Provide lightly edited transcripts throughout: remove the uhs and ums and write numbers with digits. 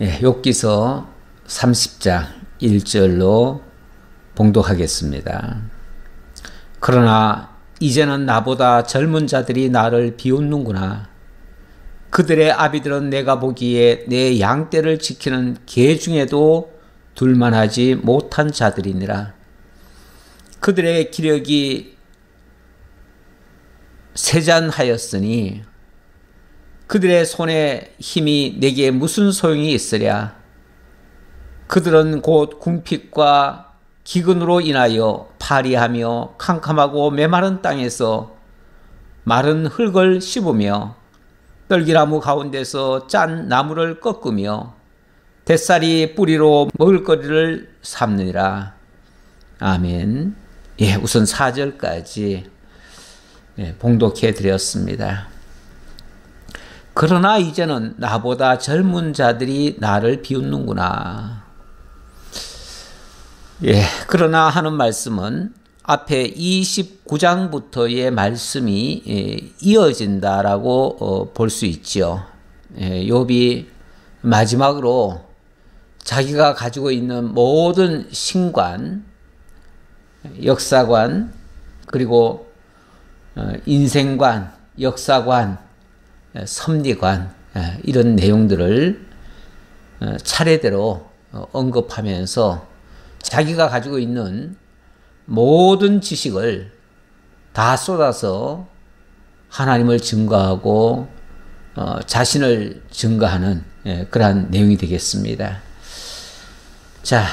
욥기서 30장 1절로 봉독하겠습니다. 그러나 이제는 나보다 젊은 자들이 나를 비웃는구나. 그들의 아비들은 내가 보기에 내 양떼를 지키는 개 중에도 둘만하지 못한 자들이니라. 그들의 기력이 세잔하였으니 그들의 손에 힘이 내게 무슨 소용이 있으랴. 그들은 곧 궁핍과 기근으로 인하여 파리하며 캄캄하고 메마른 땅에서 마른 흙을 씹으며 떨기나무 가운데서 짠 나무를 꺾으며 뱃살이 뿌리로 먹을거리를 삼느니라. 아멘. 우선 4절까지 봉독해 드렸습니다. 그러나 이제는 나보다 젊은 자들이 나를 비웃는구나. 그러나 하는 말씀은 앞에 29장부터의 말씀이 이어진다라고 볼 수 있죠. 욥이 마지막으로 자기가 가지고 있는 모든 신관, 역사관, 그리고 인생관, 역사관, 섭리관, 이런 내용들을 차례대로 언급하면서 자기가 가지고 있는 모든 지식을 다 쏟아서 하나님을 증거하고 자신을 증거하는 그러한 내용이 되겠습니다. 자,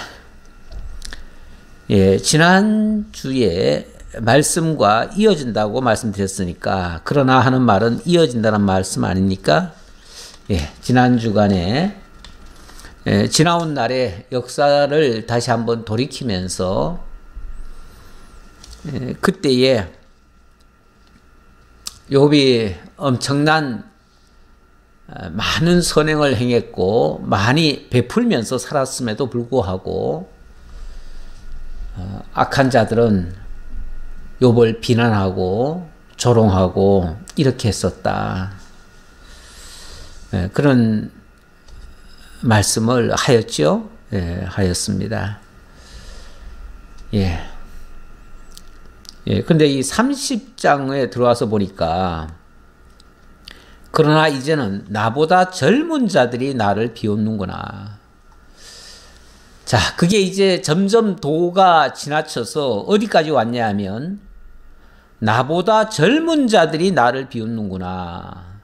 지난주에 말씀과 이어진다고 말씀드렸으니까 그러나 하는 말은 이어진다는 말씀 아닙니까? 지난 주간에 지나온 날의 역사를 다시 한번 돌이키면서 그때에 욥이 엄청난 많은 선행을 행했고 많이 베풀면서 살았음에도 불구하고 악한 자들은 욥을 비난하고 조롱하고 이렇게 했었다. 그런 말씀을 하였죠. 하였습니다. 근데 이 30장에 들어와서 보니까 그러나 이제는 나보다 젊은 자들이 나를 비웃는구나. 자, 그게 이제 점점 도가 지나쳐서 어디까지 왔냐 하면 나보다 젊은 자들이 나를 비웃는구나.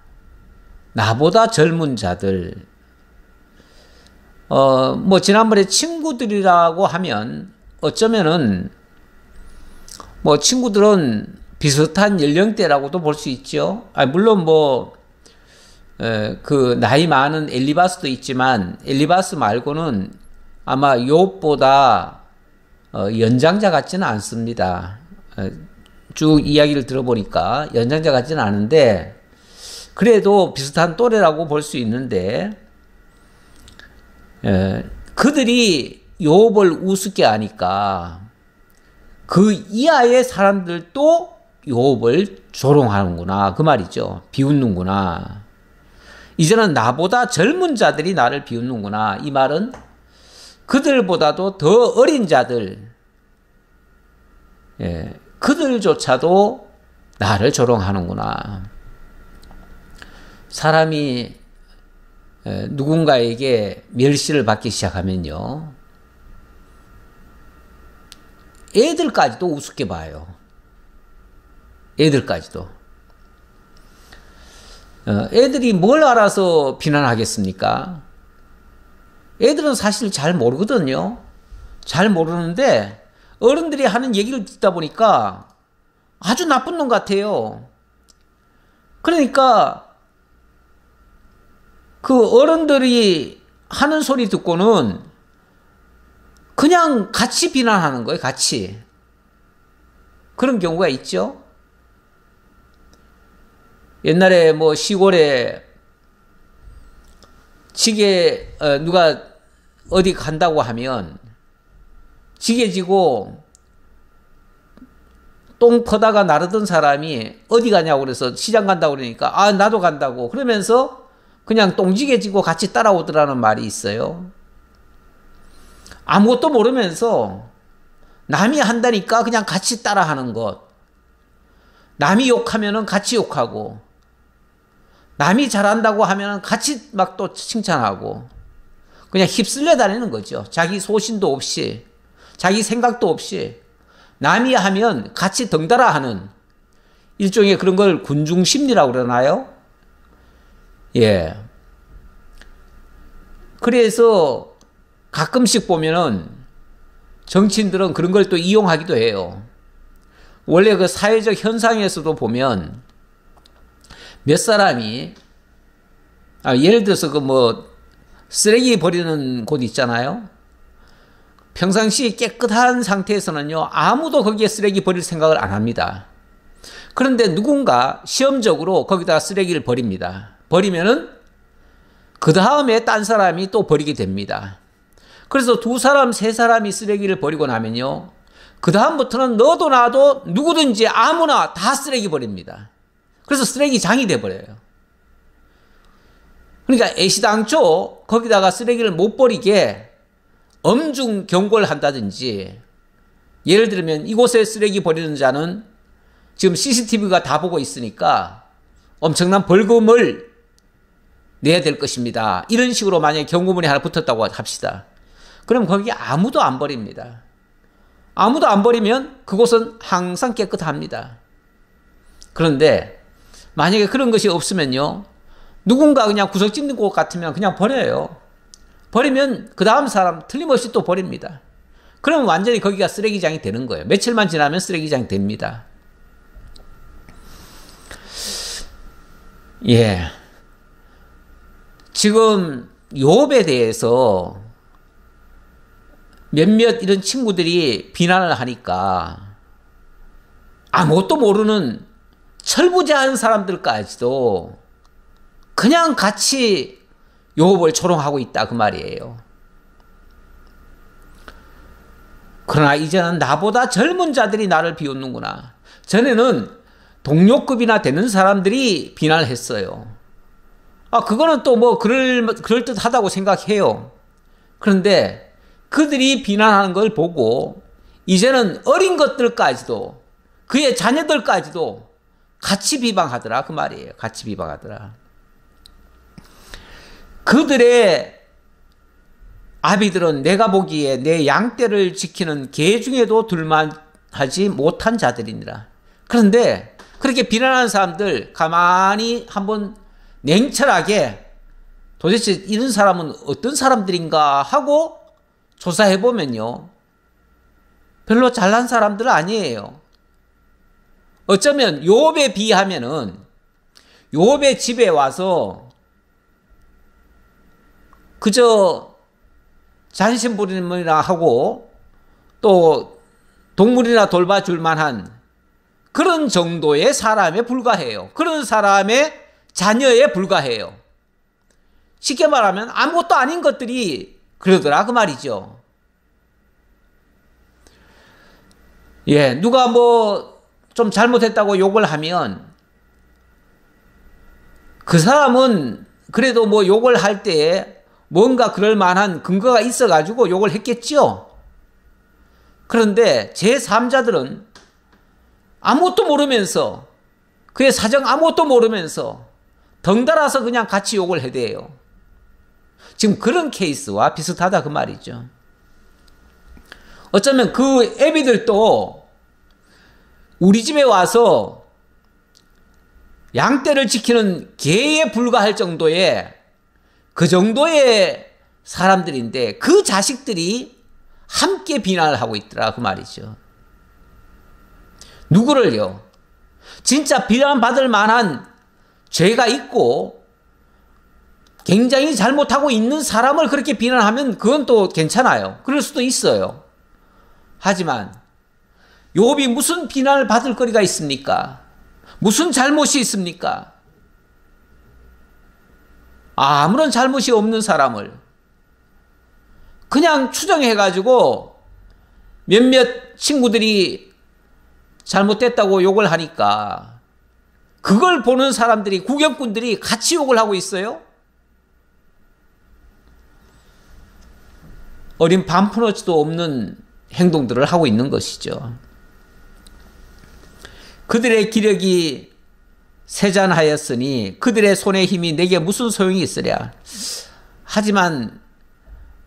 나보다 젊은 자들. 지난번에 친구들이라고 하면 어쩌면은 친구들은 비슷한 연령대라고도 볼 수 있죠. 물론 그 나이 많은 엘리바스도 있지만 엘리바스 말고는 아마 욥보다 연장자 같지는 않습니다. 쭉 이야기를 들어보니까 연장자 같지는 않은데 그래도 비슷한 또래라고 볼 수 있는데 그들이 욥을 우습게 하니까 그 이하의 사람들도 욥을 조롱하는구나 그 말이죠. 비웃는구나. 이제는 나보다 젊은 자들이 나를 비웃는구나. 이 말은 그들보다도 더 어린 자들, 그들조차도 나를 조롱하는구나. 사람이 누군가에게 멸시를 받기 시작하면요, 애들까지도 우습게 봐요. 애들까지도. 애들이 뭘 알아서 비난하겠습니까? 애들은 사실 잘 모르거든요. 잘 모르는데 어른들이 하는 얘기를 듣다 보니까 아주 나쁜 놈 같아요. 그러니까 그 어른들이 하는 소리 듣고는 그냥 같이 비난하는 거예요. 같이. 그런 경우가 있죠. 옛날에 시골에 지게 누가 어디 간다고 하면 지게 지고 똥 퍼다가 나르던 사람이 어디 가냐고 그래서 시장 간다고 그러니까 나도 간다고 그러면서 그냥 똥지게지고 같이 따라오더라는 말이 있어요. 아무것도 모르면서 남이 한다니까 그냥 같이 따라하는 것. 남이 욕하면은 같이 욕하고, 남이 잘한다고 하면은 같이 막 또 칭찬하고, 그냥 휩쓸려 다니는 거죠. 자기 소신도 없이, 자기 생각도 없이, 남이 하면 같이 덩달아 하는 일종의 그런 걸 군중심리라고 그러나요? 예. 그래서 가끔씩 보면은 정치인들은 그런 걸 또 이용하기도 해요. 원래 그 사회적 현상에서도 보면 몇 사람이, 예를 들어서 그 뭐 쓰레기 버리는 곳 있잖아요. 평상시 깨끗한 상태에서는요, 아무도 거기에 쓰레기 버릴 생각을 안 합니다. 그런데 누군가 시험적으로 거기다 쓰레기를 버립니다. 버리면은 그 다음에 딴 사람이 또 버리게 됩니다. 그래서 두 사람, 세 사람이 쓰레기를 버리고 나면요, 그 다음부터는 너도 나도 누구든지 아무나 다 쓰레기 버립니다. 그래서 쓰레기장이 돼버려요. 그러니까 애시당초 거기다가 쓰레기를 못 버리게 엄중 경고를 한다든지, 예를 들면 이곳에 쓰레기 버리는 자는 지금 CCTV가 다 보고 있으니까 엄청난 벌금을 내야 될 것입니다. 이런 식으로 만약에 경고문이 하나 붙었다고 합시다. 그럼 거기 아무도 안 버립니다. 아무도 안 버리면 그곳은 항상 깨끗합니다. 그런데 만약에 그런 것이 없으면요, 누군가 그냥 구석 짓는 곳 같으면 그냥 버려요. 버리면 그 다음 사람 틀림없이 또 버립니다. 그러면 완전히 거기가 쓰레기장이 되는 거예요. 며칠만 지나면 쓰레기장이 됩니다. 예. 지금 욥에 대해서 몇몇 이런 친구들이 비난을 하니까 아무것도 모르는 철부지한 사람들까지도 그냥 같이 욥을 조롱하고 있다 그 말이에요. 그러나 이제는 나보다 젊은 자들이 나를 비웃는구나. 전에는 동료급이나 되는 사람들이 비난을 했어요. 그거는 또 뭐 그럴듯하다고 생각해요. 그런데 그들이 비난하는 걸 보고 이제는 어린 것들까지도, 그의 자녀들까지도 같이 비방하더라 그 말이에요. 같이 비방하더라. 그들의 아비들은 내가 보기에 내 양떼를 지키는 개 중에도 둘만하지 못한 자들이니라. 그런데 그렇게 비난하는 사람들 가만히 한번 냉철하게 도대체 이런 사람은 어떤 사람들인가 하고 조사해보면요, 별로 잘난 사람들은 아니에요. 어쩌면 욥에 비하면은 욥의 집에 와서 그저 잔심부림이나 하고 또 동물이나 돌봐줄 만한 그런 정도의 사람에 불과해요. 그런 사람의 자녀에 불과해요. 쉽게 말하면 아무것도 아닌 것들이 그러더라 그 말이죠. 예, 누가 뭐 좀 잘못했다고 욕을 하면 그 사람은 그래도 뭐 욕을 할 때 뭔가 그럴 만한 근거가 있어가지고 욕을 했겠죠. 그런데 제3자들은 아무것도 모르면서, 그의 사정 아무것도 모르면서 덩달아서 그냥 같이 욕을 해대요. 지금 그런 케이스와 비슷하다 그 말이죠. 어쩌면 그 애비들도 우리 집에 와서 양떼를 지키는 개에 불과할 정도의 그 정도의 사람들인데 그 자식들이 함께 비난을 하고 있더라 그 말이죠. 누구를요? 진짜 비난받을 만한 죄가 있고 굉장히 잘못하고 있는 사람을 그렇게 비난하면 그건 또 괜찮아요. 그럴 수도 있어요. 하지만 욥이 무슨 비난을 받을 거리가 있습니까? 무슨 잘못이 있습니까? 아무런 잘못이 없는 사람을 그냥 추정해가지고 몇몇 친구들이 잘못됐다고 욕을 하니까 그걸 보는 사람들이, 구경꾼들이 같이 욕을 하고 있어요? 어린 반푼어치도 없는 행동들을 하고 있는 것이죠. 그들의 기력이 세잔하였으니 그들의 손의 힘이 내게 무슨 소용이 있으랴. 하지만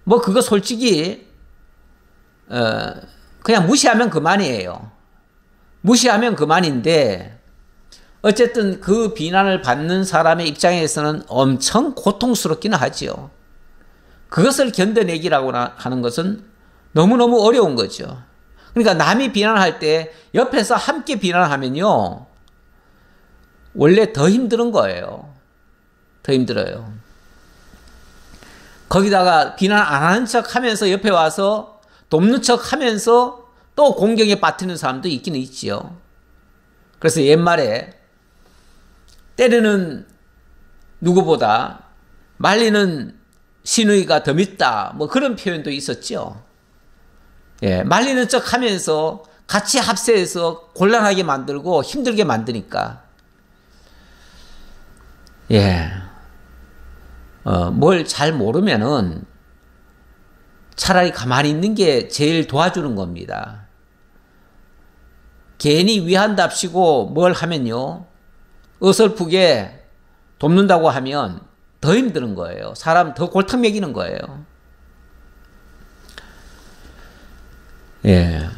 뭐 그거 솔직히 그냥 무시하면 그만이에요. 무시하면 그만인데 어쨌든 그 비난을 받는 사람의 입장에서는 엄청 고통스럽기는 하지요. 그것을 견뎌내기라고 하는 것은 너무너무 어려운 거죠. 그러니까 남이 비난할 때 옆에서 함께 비난하면요, 원래 더 힘든 거예요. 더 힘들어요. 거기다가 비난 안 하는 척 하면서 옆에 와서 돕는 척 하면서 또 공경에 빠뜨리는 사람도 있기는 있지요. 그래서 옛말에 때리는 누구보다 말리는 시누이가 더 밉다, 뭐 그런 표현도 있었죠. 예, 말리는 척 하면서 같이 합세해서 곤란하게 만들고 힘들게 만드니까. 예. 뭘 잘 모르면은 차라리 가만히 있는 게 제일 도와주는 겁니다. 괜히 위한답시고 뭘 하면요, 어설프게 돕는다고 하면 더 힘드는 거예요. 사람 더 골탕 먹이는 거예요. 예.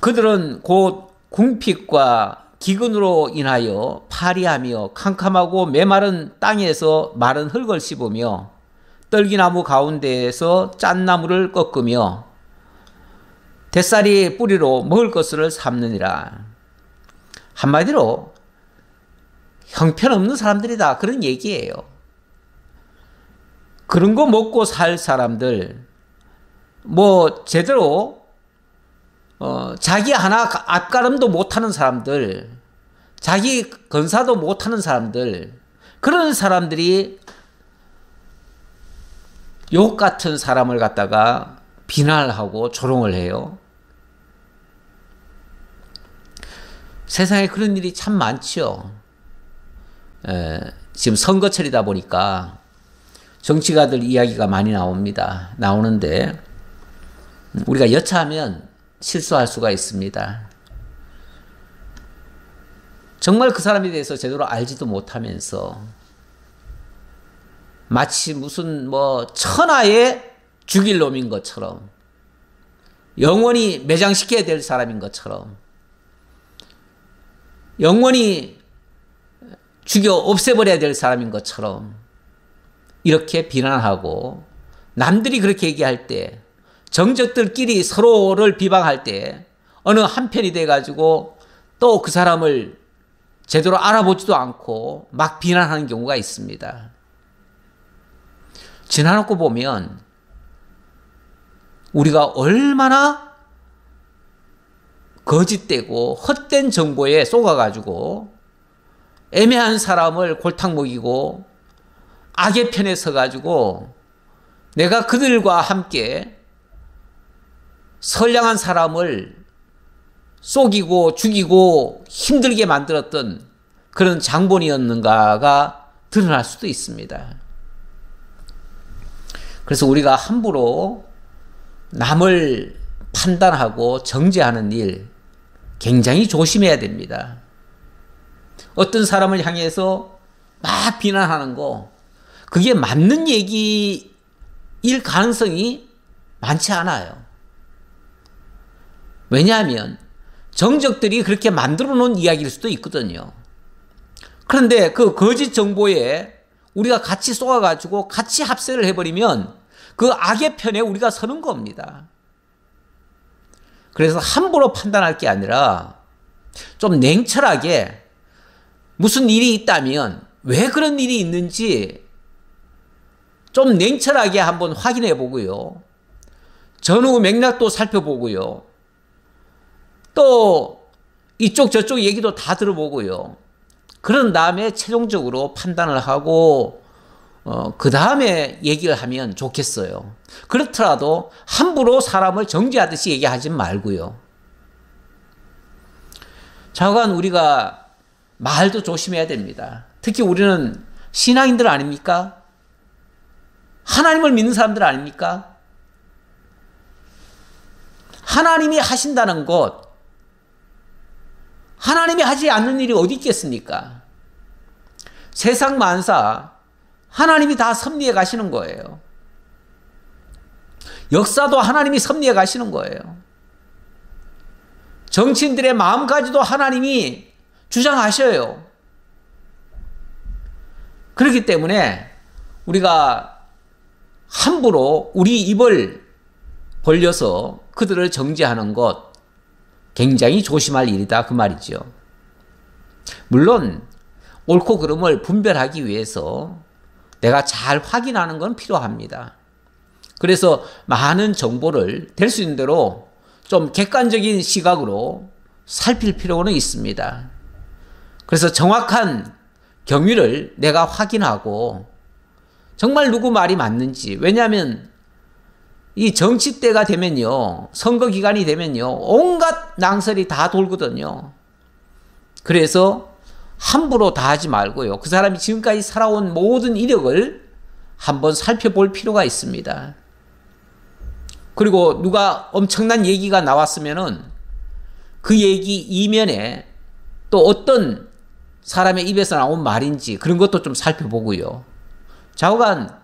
그들은 곧 궁핍과 기근으로 인하여 파리하며 캄캄하고 메마른 땅에서 마른 흙을 씹으며 떨기나무 가운데에서 짠나무를 꺾으며 뱃살이 뿌리로 먹을 것을 삼느니라. 한마디로 형편없는 사람들이다, 그런 얘기예요. 그런 거 먹고 살 사람들, 뭐 제대로 자기 하나 앞가름도 못하는 사람들, 자기 건사도 못하는 사람들, 그런 사람들이 욕 같은 사람을 갖다가 비난을 하고 조롱을 해요. 세상에 그런 일이 참 많죠. 지금 선거철이다 보니까 정치가들 이야기가 많이 나오는데 우리가 여차하면 실수할 수가 있습니다. 정말 그 사람에 대해서 제대로 알지도 못하면서 마치 무슨 뭐 천하의 죽일 놈인 것처럼, 영원히 매장시켜야 될 사람인 것처럼, 영원히 죽여 없애버려야 될 사람인 것처럼 이렇게 비난하고, 남들이 그렇게 얘기할 때, 정적들끼리 서로를 비방할 때 어느 한편이 돼가지고 또 그 사람을 제대로 알아보지도 않고 막 비난하는 경우가 있습니다. 지나놓고 보면 우리가 얼마나 거짓되고 헛된 정보에 속아가지고 애매한 사람을 골탕 먹이고 악의 편에 서가지고 내가 그들과 함께 선량한 사람을 속이고 죽이고 힘들게 만들었던 그런 장본이었는가가 드러날 수도 있습니다. 그래서 우리가 함부로 남을 판단하고 정죄하는 일 굉장히 조심해야 됩니다. 어떤 사람을 향해서 막 비난하는 거, 그게 맞는 얘기일 가능성이 많지 않아요. 왜냐하면 정적들이 그렇게 만들어 놓은 이야기일 수도 있거든요. 그런데 그 거짓 정보에 우리가 같이 쏘아가지고 같이 합세를 해버리면 그 악의 편에 우리가 서는 겁니다. 그래서 함부로 판단할 게 아니라 좀 냉철하게 무슨 일이 있다면 왜 그런 일이 있는지 좀 냉철하게 한번 확인해 보고요. 전후 맥락도 살펴보고요. 또 이쪽 저쪽 얘기도 다 들어보고요. 그런 다음에 최종적으로 판단을 하고 그 다음에 얘기를 하면 좋겠어요. 그렇더라도 함부로 사람을 정죄하듯이 얘기하지 말고요. 좌우간 우리가 말도 조심해야 됩니다. 특히 우리는 신앙인들 아닙니까? 하나님을 믿는 사람들 아닙니까? 하나님이 하신다는 것, 하나님이 하지 않는 일이 어디 있겠습니까? 세상 만사 하나님이 다 섭리해 가시는 거예요. 역사도 하나님이 섭리해 가시는 거예요. 정치인들의 마음까지도 하나님이 주장하셔요. 그렇기 때문에 우리가 함부로 우리 입을 벌려서 그들을 정죄하는 것 굉장히 조심할 일이다 그 말이죠. 물론 옳고 그름을 분별하기 위해서 내가 잘 확인하는 건 필요합니다. 그래서 많은 정보를 될 수 있는 대로 좀 객관적인 시각으로 살필 필요는 있습니다. 그래서 정확한 경위를 내가 확인하고 정말 누구 말이 맞는지, 왜냐하면 이 정치 때가 되면요, 선거 기간이 되면요, 온갖 낭설이 다 돌거든요. 그래서 함부로 다 하지 말고요, 그 사람이 지금까지 살아온 모든 이력을 한번 살펴볼 필요가 있습니다. 그리고 누가 엄청난 얘기가 나왔으면은 그 얘기 이면에 또 어떤 사람의 입에서 나온 말인지 그런 것도 좀 살펴보고요. 좌우간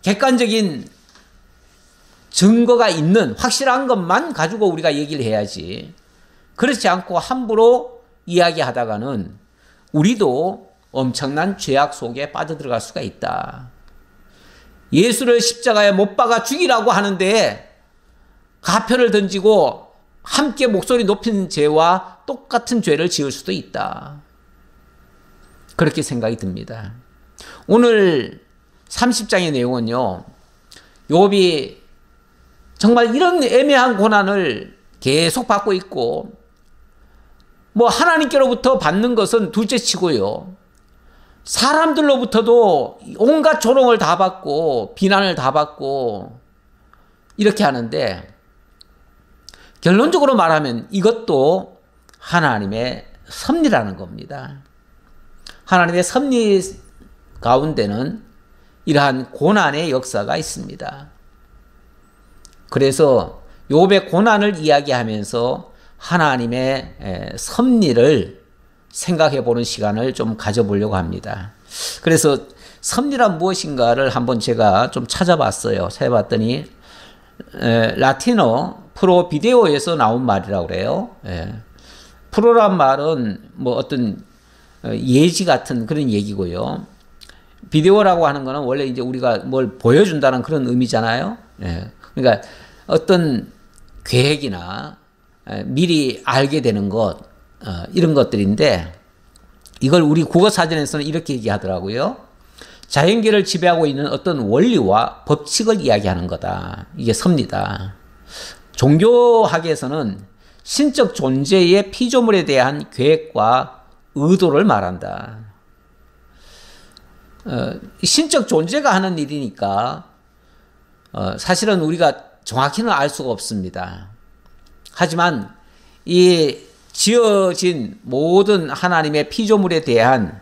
객관적인 증거가 있는 확실한 것만 가지고 우리가 얘기를 해야지, 그렇지 않고 함부로 이야기하다가는 우리도 엄청난 죄악 속에 빠져들어갈 수가 있다. 예수를 십자가에 못 박아 죽이라고 하는데 가표를 던지고 함께 목소리 높인 죄와 똑같은 죄를 지을 수도 있다. 그렇게 생각이 듭니다. 오늘 30장의 내용은요, 욥이 정말 이런 애매한 고난을 계속 받고 있고, 뭐 하나님께로부터 받는 것은 둘째 치고요, 사람들로부터도 온갖 조롱을 다 받고 비난을 다 받고 이렇게 하는데, 결론적으로 말하면 이것도 하나님의 섭리라는 겁니다. 하나님의 섭리 가운데는 이러한 고난의 역사가 있습니다. 그래서 욥의 고난을 이야기하면서 하나님의 섭리를 생각해 보는 시간을 좀 가져보려고 합니다. 그래서 섭리란 무엇인가를 한번 제가 좀 찾아봤어요. 찾아봤더니 라틴어 프로 비데오에서 나온 말이라고 그래요. 프로란 말은 뭐 어떤 예지 같은 그런 얘기고요. 비데오라고 하는 거는 원래 이제 우리가 뭘 보여준다는 그런 의미잖아요. 그러니까 어떤 계획이나 미리 알게 되는 것, 이런 것들인데, 이걸 우리 국어사전에서는 이렇게 얘기하더라고요. 자연계를 지배하고 있는 어떤 원리와 법칙을 이야기하는 거다. 이게 섭리다. 종교학에서는 신적 존재의 피조물에 대한 계획과 의도를 말한다. 신적 존재가 하는 일이니까 사실은 우리가 정확히는 알 수가 없습니다. 하지만 이 지어진 모든 하나님의 피조물에 대한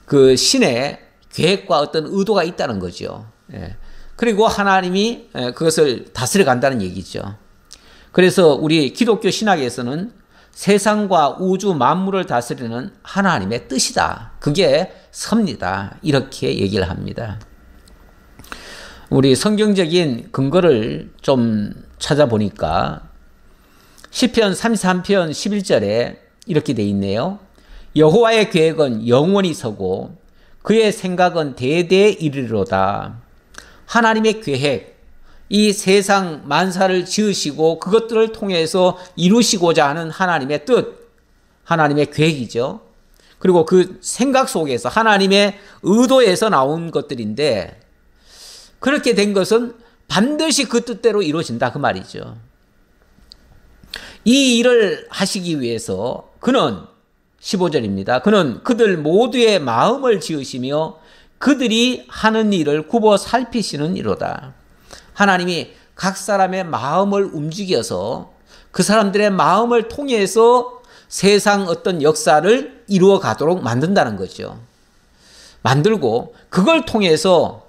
그 신의 계획과 어떤 의도가 있다는 거죠. 그리고 하나님이 그것을 다스려 간다는 얘기죠. 그래서 우리 기독교 신학에서는 세상과 우주 만물을 다스리는 하나님의 뜻이다, 그게 섭리다, 이렇게 얘기를 합니다. 우리 성경적인 근거를 좀 찾아보니까 시편 33편 11절에 이렇게 돼 있네요. 여호와의 계획은 영원히 서고 그의 생각은 대대에 이르리로다. 하나님의 계획, 이 세상 만사를 지으시고 그것들을 통해서 이루시고자 하는 하나님의 뜻, 하나님의 계획이죠. 그리고 그 생각 속에서 하나님의 의도에서 나온 것들인데, 그렇게 된 것은 반드시 그 뜻대로 이루어진다 그 말이죠. 이 일을 하시기 위해서 그는 15절입니다. 그는 그들 모두의 마음을 지으시며 그들이 하는 일을 굽어 살피시는 이로다. 하나님이 각 사람의 마음을 움직여서 그 사람들의 마음을 통해서 세상 어떤 역사를 이루어 가도록 만든다는 거죠. 만들고 그걸 통해서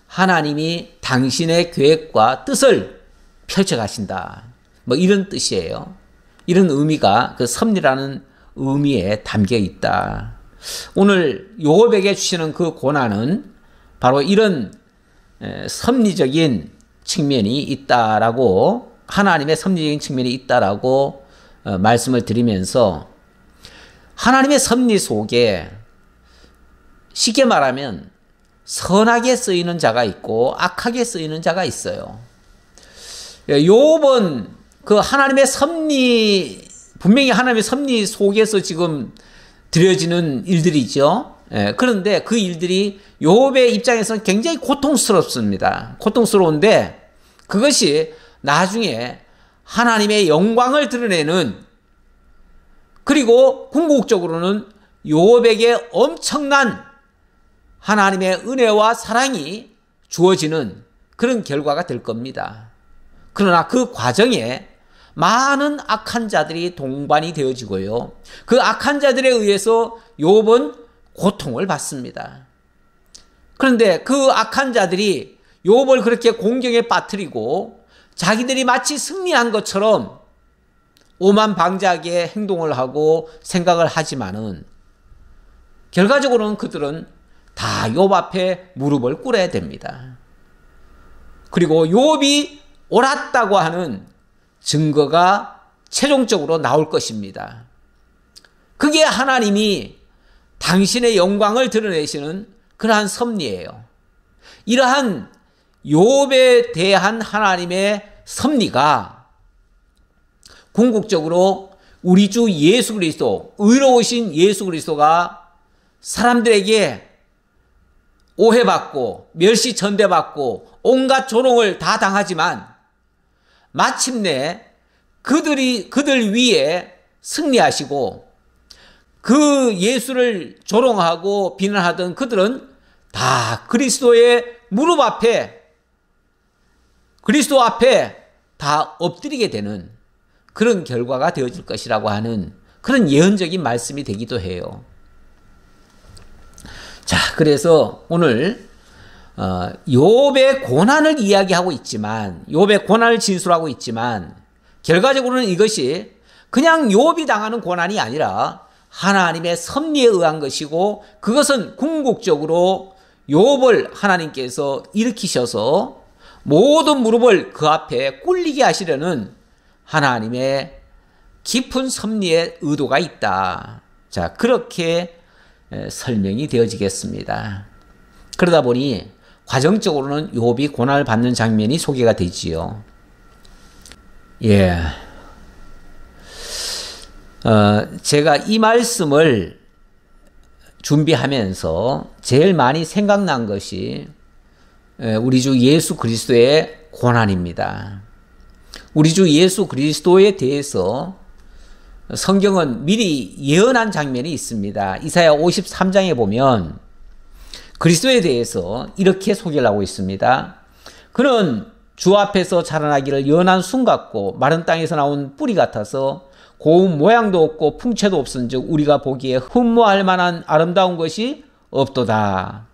하나님이 당신의 계획과 뜻을 펼쳐 가신다. 뭐 이런 뜻이에요. 이런 의미가 그 섭리라는 의미에 담겨 있다. 오늘 요업에게 주시는 그 고난은 바로 이런 섭리적인 측면이 있다라고, 하나님의 섭리적인 측면이 있다라고 말씀을 드리면서, 하나님의 섭리 속에 쉽게 말하면 선하게 쓰이는 자가 있고 악하게 쓰이는 자가 있어요. 욥은 그 하나님의 섭리, 분명히 하나님의 섭리 속에서 지금 드려지는 일들이죠. 그런데 그 일들이 욥의 입장에서는 굉장히 고통스럽습니다. 고통스러운데 그것이 나중에 하나님의 영광을 드러내는, 그리고 궁극적으로는 욥에게 엄청난 하나님의 은혜와 사랑이 주어지는 그런 결과가 될 겁니다. 그러나 그 과정에 많은 악한 자들이 동반이 되어지고요. 그 악한 자들에 의해서 욥은 고통을 받습니다. 그런데 그 악한 자들이 욥을 그렇게 공경에 빠뜨리고 자기들이 마치 승리한 것처럼 오만방자하게 행동을 하고 생각을 하지만은 결과적으로는 그들은 다 욥 앞에 무릎을 꿇어야 됩니다. 그리고 욥이 옳았다고 하는 증거가 최종적으로 나올 것입니다. 그게 하나님이 당신의 영광을 드러내시는 그러한 섭리예요. 이러한 욥에 대한 하나님의 섭리가 궁극적으로 우리 주 예수 그리스도, 의로우신 예수 그리스도가 사람들에게 오해받고 멸시 전대받고 온갖 조롱을 다 당하지만 마침내 그들 위에 승리하시고, 그 예수를 조롱하고 비난하던 그들은 다 그리스도의 무릎 앞에, 그리스도 앞에 다 엎드리게 되는 그런 결과가 되어질 것이라고 하는 그런 예언적인 말씀이 되기도 해요. 자, 그래서 오늘 욥의 고난을 이야기하고 있지만, 욥의 고난을 진술하고 있지만, 결과적으로는 이것이 그냥 욥이 당하는 고난이 아니라 하나님의 섭리에 의한 것이고, 그것은 궁극적으로 욥을 하나님께서 일으키셔서 모든 무릎을 그 앞에 꿇리게 하시려는 하나님의 깊은 섭리의 의도가 있다. 자, 그렇게 설명이 되어지겠습니다. 그러다 보니 과정적으로는 욥이 고난을 받는 장면이 소개가 되지요. 예. 제가 이 말씀을 준비하면서 제일 많이 생각난 것이 우리 주 예수 그리스도의 고난입니다. 우리 주 예수 그리스도에 대해서 성경은 미리 예언한 장면이 있습니다. 이사야 53장에 보면 그리스도에 대해서 이렇게 소개를 하고 있습니다. 그는 주 앞에서 자라나기를 연한 순 같고 마른 땅에서 나온 뿌리 같아서 고운 모양도 없고 풍채도 없은즉 우리가 보기에 흠모할 만한 아름다운 것이 없도다.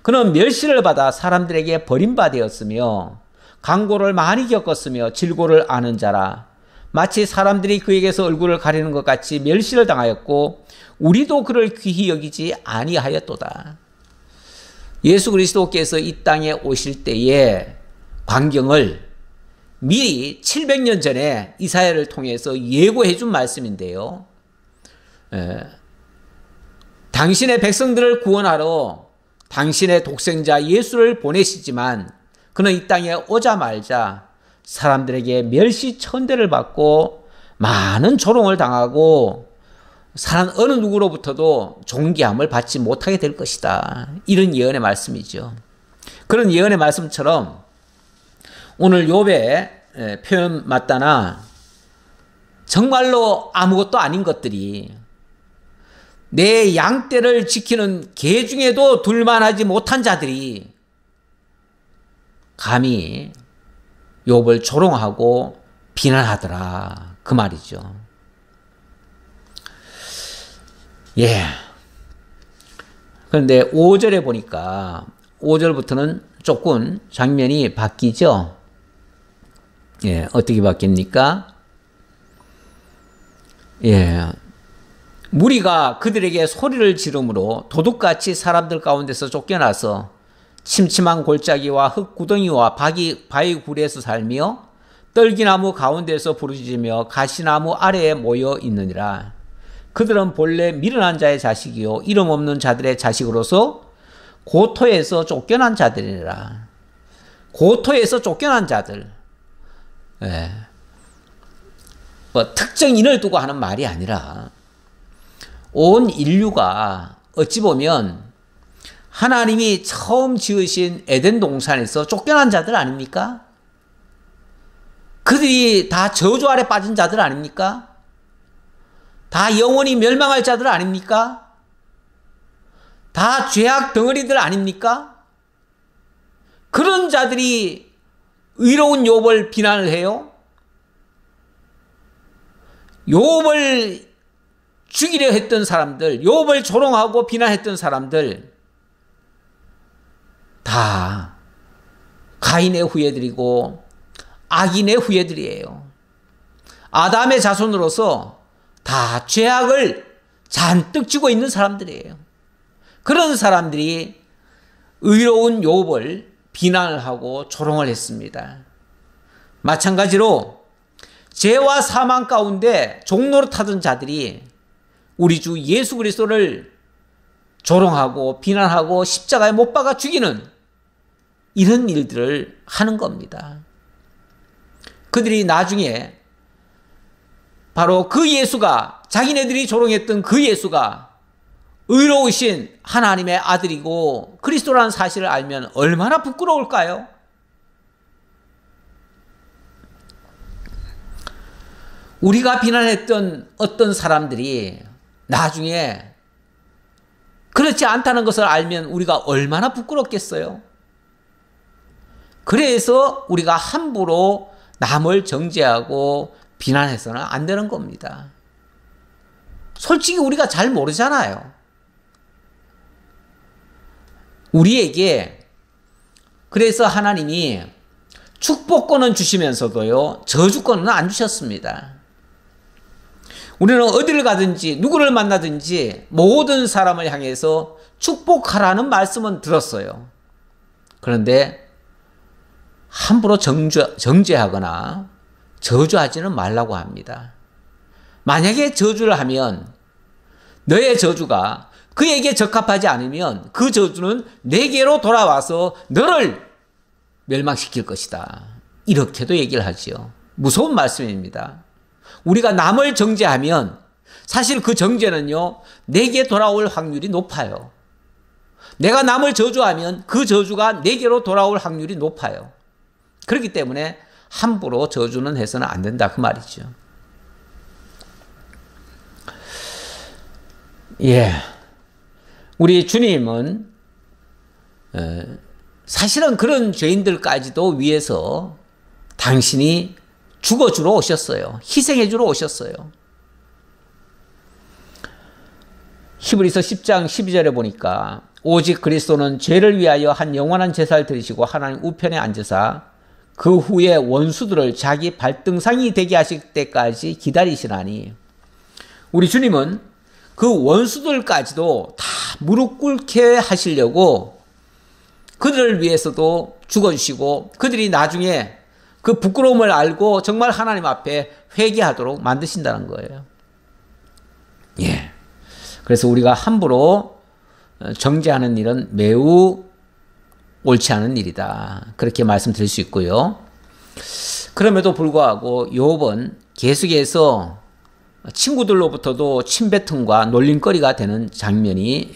그는 멸시를 받아 사람들에게 버림받았으며 강고를 많이 겪었으며 질고를 아는 자라. 마치 사람들이 그에게서 얼굴을 가리는 것 같이 멸시를 당하였고 우리도 그를 귀히 여기지 아니하였도다. 예수 그리스도께서 이 땅에 오실 때의 광경을 미리 700년 전에 이사야를 통해서 예고해 준 말씀인데요. 당신의 백성들을 구원하러 당신의 독생자 예수를 보내시지만 그는 이 땅에 오자마자 사람들에게 멸시천대를 받고 많은 조롱을 당하고 사람 어느 누구로부터도 존귀함을 받지 못하게 될 것이다. 이런 예언의 말씀이죠. 그런 예언의 말씀처럼 오늘 욥의 표현 맞다나 정말로 아무것도 아닌 것들이 내 양떼를 지키는 개 중에도 둘만하지 못한 자들이 감히 욥을 조롱하고 비난하더라. 그 말이죠. 예. 그런데 5절에 보니까 5절부터는 조금 장면이 바뀌죠. 예, 어떻게 바뀝니까? 예. 무리가 그들에게 소리를 지르므로 도둑같이 사람들 가운데서 쫓겨나서 침침한 골짜기와 흙구덩이와 바위 굴에서 살며 떨기나무 가운데서 부르짖으며 가시나무 아래에 모여 있느니라. 그들은 본래 미련한 자의 자식이요 이름 없는 자들의 자식으로서 고토에서 쫓겨난 자들이라. 고토에서 쫓겨난 자들. 예. 뭐 특정인을 두고 하는 말이 아니라 온 인류가 어찌 보면 하나님이 처음 지으신 에덴 동산에서 쫓겨난 자들 아닙니까? 그들이 다 저주 아래 빠진 자들 아닙니까? 다 영원히 멸망할 자들 아닙니까? 다 죄악 덩어리들 아닙니까? 그런 자들이 의로운 욥을 비난을 해요? 욥을 죽이려 했던 사람들, 욥을 조롱하고 비난했던 사람들 다 가인의 후예들이고 악인의 후예들이에요. 아담의 자손으로서 다 죄악을 잔뜩 쥐고 있는 사람들이에요. 그런 사람들이 의로운 욥을 비난을 하고 조롱을 했습니다. 마찬가지로 죄와 사망 가운데 종로를 타던 자들이 우리 주 예수 그리스도를 조롱하고 비난하고 십자가에 못 박아 죽이는 이런 일들을 하는 겁니다. 그들이 나중에 바로 그 예수가, 자기네들이 조롱했던 그 예수가 의로우신 하나님의 아들이고 그리스도라는 사실을 알면 얼마나 부끄러울까요? 우리가 비난했던 어떤 사람들이 나중에 그렇지 않다는 것을 알면 우리가 얼마나 부끄럽겠어요? 그래서 우리가 함부로 남을 정죄하고 비난해서는 안 되는 겁니다. 솔직히 우리가 잘 모르잖아요. 우리에게 그래서 하나님이 축복권은 주시면서도요, 저주권은 안 주셨습니다. 우리는 어디를 가든지 누구를 만나든지 모든 사람을 향해서 축복하라는 말씀은 들었어요. 그런데 함부로 정죄하거나 저주하지는 말라고 합니다. 만약에 저주를 하면 너의 저주가 그에게 적합하지 않으면 그 저주는 내게로 돌아와서 너를 멸망시킬 것이다. 이렇게도 얘기를 하지요. 무서운 말씀입니다. 우리가 남을 정죄하면 사실 그 정죄는요, 내게 돌아올 확률이 높아요. 내가 남을 저주하면 그 저주가 내게로 돌아올 확률이 높아요. 그렇기 때문에 함부로 저주는 해서는 안 된다 그 말이죠. 예, 우리 주님은 사실은 그런 죄인들까지도 위해서 당신이 죽어주러 오셨어요. 희생해주러 오셨어요. 히브리서 10장 12절에 보니까 오직 그리스도는 죄를 위하여 한 영원한 제사를 드리시고 하나님 우편에 앉으사 그 후에 원수들을 자기 발등상이 되게 하실 때까지 기다리시나니, 우리 주님은 그 원수들까지도 다 무릎 꿇게 하시려고 그들을 위해서도 죽어주시고 그들이 나중에 그 부끄러움을 알고 정말 하나님 앞에 회개하도록 만드신다는 거예요. 예. 그래서 우리가 함부로 정죄하는 일은 매우 옳지 않은 일이다. 그렇게 말씀드릴 수 있고요. 그럼에도 불구하고 욥은 계속해서 친구들로부터도 침뱉음과 놀림거리가 되는 장면이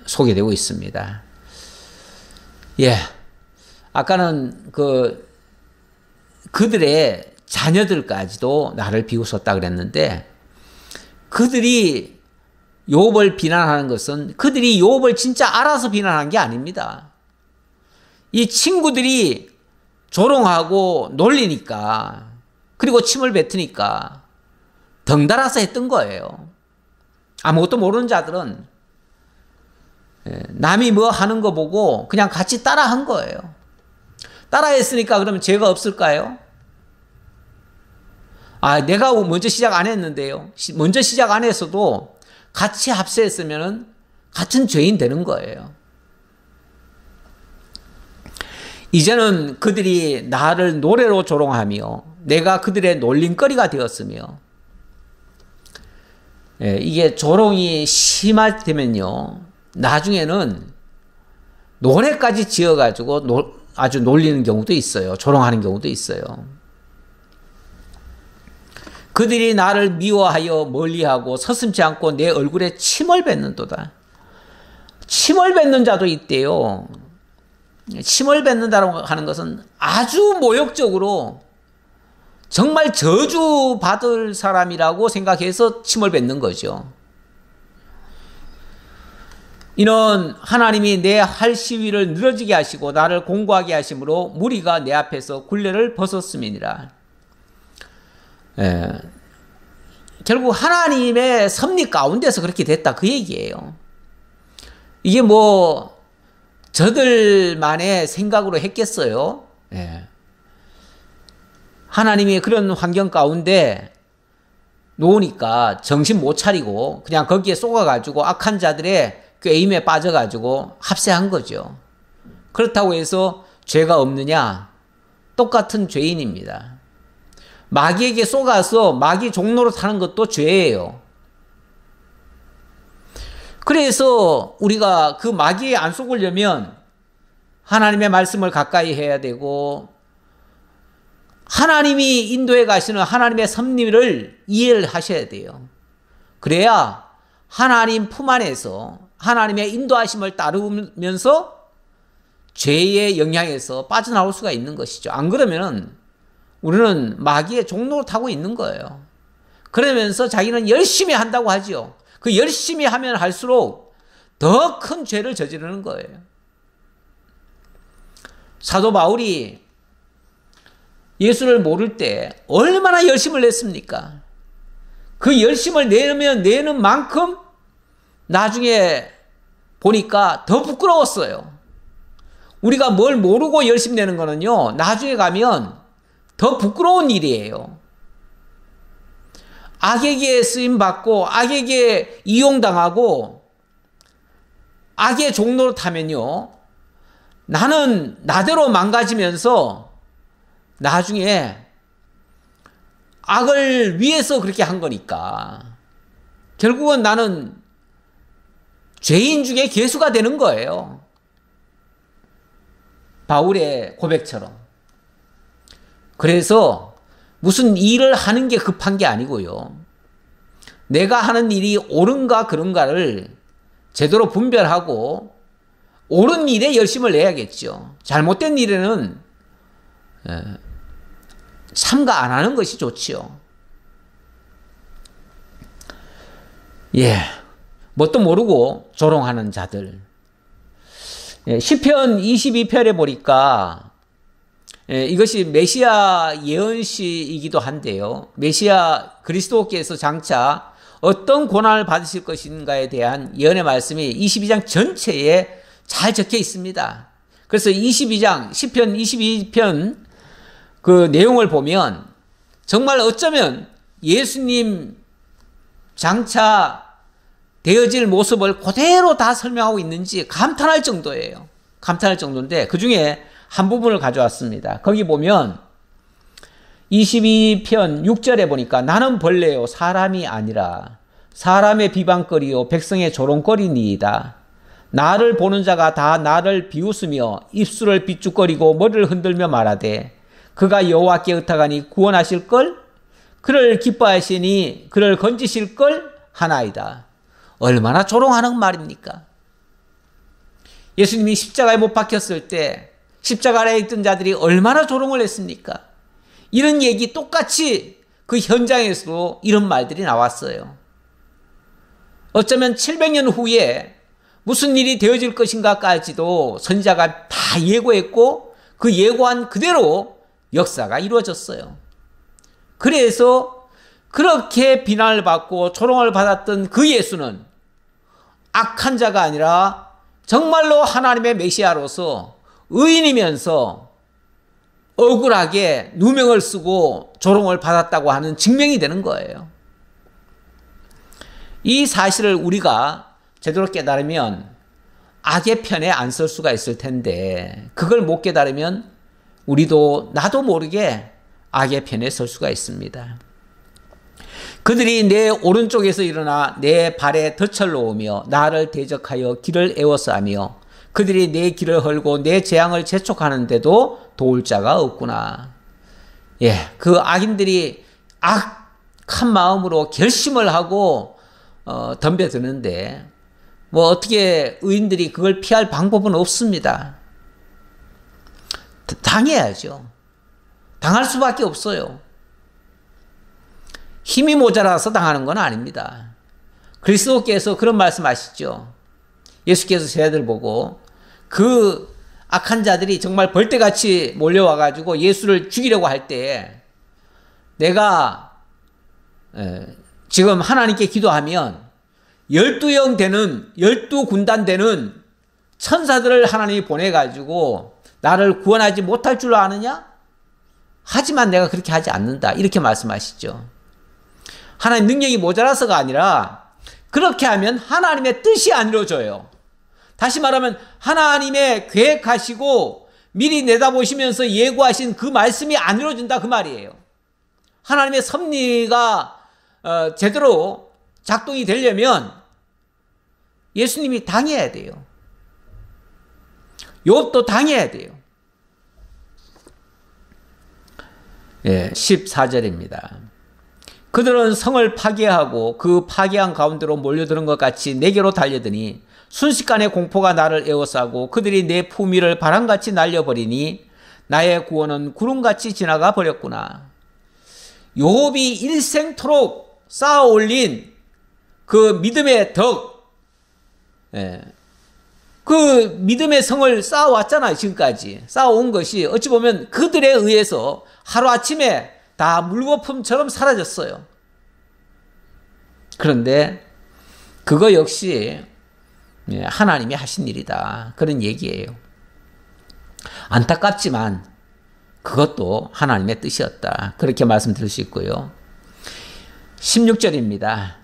소개되고 있습니다. 예. 아까는 그들의 자녀들까지도 나를 비웃었다 그랬는데, 그들이 욥을 비난하는 것은 그들이 욥을 진짜 알아서 비난한 게 아닙니다. 이 친구들이 조롱하고 놀리니까, 그리고 침을 뱉으니까 덩달아서 했던 거예요. 아무것도 모르는 자들은 남이 뭐 하는 거 보고 그냥 같이 따라 한 거예요. 따라 했으니까 그러면 죄가 없을까요? 아, 내가 먼저 시작 안 했는데요. 먼저 시작 안 했어도 같이 합세했으면 같은 죄인 되는 거예요. 이제는 그들이 나를 노래로 조롱하며 내가 그들의 놀림거리가 되었으며, 이게 조롱이 심화되면요, 나중에는 노래까지 지어가지고 아주 놀리는 경우도 있어요. 조롱하는 경우도 있어요. 그들이 나를 미워하여 멀리하고 서슴지 않고 내 얼굴에 침을 뱉는도다. 침을 뱉는 자도 있대요. 침을 뱉는다고 하는 것은 아주 모욕적으로 정말 저주받을 사람이라고 생각해서 침을 뱉는 거죠. 이는 하나님이 내 할 시위를 늘어지게 하시고 나를 공고하게 하심으로 무리가 내 앞에서 굴레를 벗었음이니라. 결국 하나님의 섭리 가운데서 그렇게 됐다, 그 얘기예요. 이게 뭐 저들만의 생각으로 했겠어요? 하나님이 그런 환경 가운데 놓으니까 정신 못 차리고 그냥 거기에 쏘가가지고 악한 자들의 꾀임에 빠져가지고 합세한 거죠. 그렇다고 해서 죄가 없느냐? 똑같은 죄인입니다. 마귀에게 쏘가서 마귀 종로로 타는 것도 죄예요. 그래서 우리가 그 마귀에 안 속으려면 하나님의 말씀을 가까이 해야 되고, 하나님이 인도해 가시는 하나님의 섭리를 이해를 하셔야 돼요. 그래야 하나님 품 안에서 하나님의 인도하심을 따르면서 죄의 영향에서 빠져나올 수가 있는 것이죠. 안 그러면 우리는 마귀의 종로를 타고 있는 거예요. 그러면서 자기는 열심히 한다고 하죠. 그 열심히 하면 할수록 더 큰 죄를 저지르는 거예요. 사도 바울이 예수를 모를 때 얼마나 열심을 냈습니까? 그 열심을 내는 만큼 나중에 보니까 더 부끄러웠어요. 우리가 뭘 모르고 열심 내는 거는요, 나중에 가면 더 부끄러운 일이에요. 악에게 쓰임받고 악에게 이용당하고 악의 종로로 타면요, 나는 나대로 망가지면서 나중에 악을 위해서 그렇게 한 거니까 결국은 나는 죄인 중에 괴수가 되는 거예요. 바울의 고백처럼. 그래서 무슨 일을 하는 게 급한 게 아니고요, 내가 하는 일이 옳은가 그른가를 제대로 분별하고 옳은 일에 열심을 내야겠죠. 잘못된 일에는 삼가 안 하는 것이 좋지요. 뭣도 모르고 조롱하는 자들. 시편 22편에 보니까 이것이 메시아 예언시이기도 한데요, 메시아 그리스도께서 장차 어떤 고난을 받으실 것인가에 대한 예언의 말씀이 22장 전체에 잘 적혀 있습니다. 그래서 22장, 시편 22편 그 내용을 보면 정말 어쩌면 예수님 장차 되어질 모습을 그대로 다 설명하고 있는지 감탄할 정도예요. 감탄할 정도인데 그 중에 한 부분을 가져왔습니다. 거기 보면 22편 6절에 보니까 나는 벌레요 사람이 아니라 사람의 비방거리요 백성의 조롱거리니이다. 나를 보는 자가 다 나를 비웃으며 입술을 비죽거리고 머리를 흔들며 말하되 그가 여호와께 의탁하니 구원하실걸? 그를 기뻐하시니 그를 건지실걸 하나이다. 얼마나 조롱하는 말입니까? 예수님이 십자가에 못 박혔을 때 십자가 아래에 있던 자들이 얼마나 조롱을 했습니까? 이런 얘기 똑같이 그 현장에서도 이런 말들이 나왔어요. 어쩌면 700년 후에 무슨 일이 되어질 것인가까지도 선지자가 다 예고했고 그 예고한 그대로 역사가 이루어졌어요. 그래서 그렇게 비난을 받고 조롱을 받았던 그 예수는 악한 자가 아니라 정말로 하나님의 메시아로서 의인이면서 억울하게 누명을 쓰고 조롱을 받았다고 하는 증명이 되는 거예요. 이 사실을 우리가 제대로 깨달으면 악의 편에 안 설 수가 있을 텐데, 그걸 못 깨달으면 우리도 나도 모르게 악의 편에 설 수가 있습니다. 그들이 내 오른쪽에서 일어나 내 발에 덫을 놓으며 나를 대적하여 길을 에워싸 하며 그들이 내 길을 헐고 내 재앙을 재촉하는데도 도울 자가 없구나. 그 악인들이 악한 마음으로 결심을 하고 덤벼드는데 뭐 어떻게 의인들이 그걸 피할 방법은 없습니다. 당해야죠. 당할 수밖에 없어요. 힘이 모자라서 당하는 건 아닙니다. 그리스도께서 그런 말씀하시죠. 예수께서 제자들 보고 그 악한 자들이 정말 벌떼같이 몰려와가지고 예수를 죽이려고 할 때 내가 지금 하나님께 기도하면 12영 되는 12군단 되는 천사들을 하나님이 보내가지고 나를 구원하지 못할 줄 아느냐? 하지만 내가 그렇게 하지 않는다. 이렇게 말씀하시죠. 하나님 능력이 모자라서가 아니라 그렇게 하면 하나님의 뜻이 안 이루어져요. 다시 말하면 하나님의 계획하시고 미리 내다보시면서 예고하신 그 말씀이 안 이루어진다 그 말이에요. 하나님의 섭리가 제대로 작동이 되려면 예수님이 당해야 돼요. 욥도 당해야 돼요. 14절입니다. 그들은 성을 파괴하고 그 파괴한 가운데로 몰려드는 것 같이 내게로 달려드니 순식간에 공포가 나를 에워싸고 그들이 내 품위를 바람같이 날려버리니 나의 구원은 구름같이 지나가 버렸구나. 욥이 일생토록 쌓아 올린 그 믿음의 덕, 그 믿음의 성을 쌓아왔잖아요. 지금까지 쌓아온 것이 어찌 보면 그들에 의해서 하루아침에 다 물거품처럼 사라졌어요. 그런데 그거 역시 하나님이 하신 일이다. 그런 얘기예요. 안타깝지만 그것도 하나님의 뜻이었다. 그렇게 말씀드릴 수 있고요. 16절입니다.